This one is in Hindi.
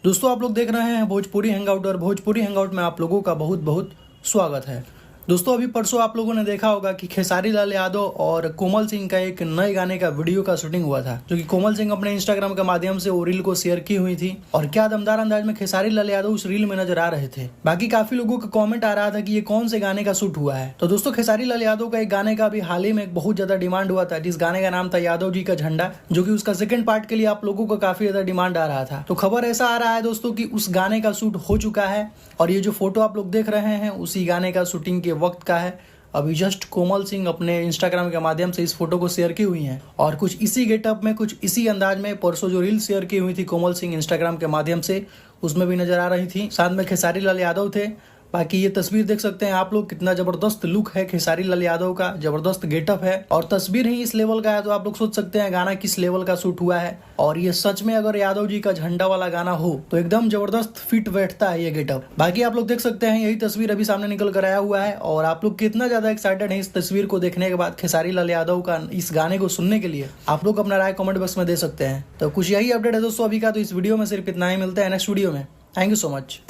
दोस्तों आप लोग देख रहे हैं भोजपुरी हैंगआउट और भोजपुरी हैंगआउट में आप लोगों का बहुत बहुत स्वागत है। दोस्तों अभी परसों आप लोगों ने देखा होगा कि खेसारी लाल यादव और कोमल सिंह का एक नए गाने का वीडियो का शूटिंग हुआ था, जो कि कोमल सिंह अपने इंस्टाग्राम के माध्यम से वो रील को शेयर की हुई थी। और क्या दमदार अंदाज में खेसारी लाल यादव उस रील में नजर आ रहे थे। बाकी काफी लोगों का कॉमेंट आ रहा था कि ये कौन से गाने का शूट हुआ है। तो दोस्तों खेसारी लाल यादव का एक गाने का अभी हाल ही में एक बहुत ज्यादा डिमांड हुआ था, जिस गाने का नाम था यादव जी का झंडा, जो कि उसका सेकंड पार्ट के लिए आप लोगों को काफी ज्यादा डिमांड आ रहा था। तो खबर ऐसा आ रहा है दोस्तों कि उस गाने का शूट हो चुका है और ये जो फोटो आप लोग देख रहे हैं उसी गाने का शूटिंग के वक्त का है। अभी जस्ट कोमल सिंह अपने इंस्टाग्राम के माध्यम से इस फोटो को शेयर की हुई हैं और कुछ इसी गेटअप में, कुछ इसी अंदाज में परसों जो रील शेयर की हुई थी कोमल सिंह इंस्टाग्राम के माध्यम से, उसमें भी नजर आ रही थी। साथ में खेसारी लाल यादव थे। बाकी ये तस्वीर देख सकते हैं आप लोग, कितना जबरदस्त लुक है खेसारी लाल यादव का, जबरदस्त गेटअप है और तस्वीर ही इस लेवल का है। तो आप लोग सोच सकते हैं गाना किस लेवल का शूट हुआ है। और ये सच में अगर यादव जी का झंडा वाला गाना हो तो एकदम जबरदस्त फिट बैठता है ये गेटअप। बाकी आप लोग देख सकते हैं यही तस्वीर अभी सामने निकल कर आया हुआ है और आप लोग कितना ज्यादा एक्साइटेड है इस तस्वीर को देखने के बाद, खेसारी लाल यादव का इस गाने को सुनने के लिए। आप लोग अपना राय कमेंट बॉक्स में दे सकते हैं। तो कुछ यही अपडेट है दोस्तों अभी का। तो इस वीडियो में सिर्फ इतना ही, मिलता है नेक्स्ट वीडियो में। Thank you so much.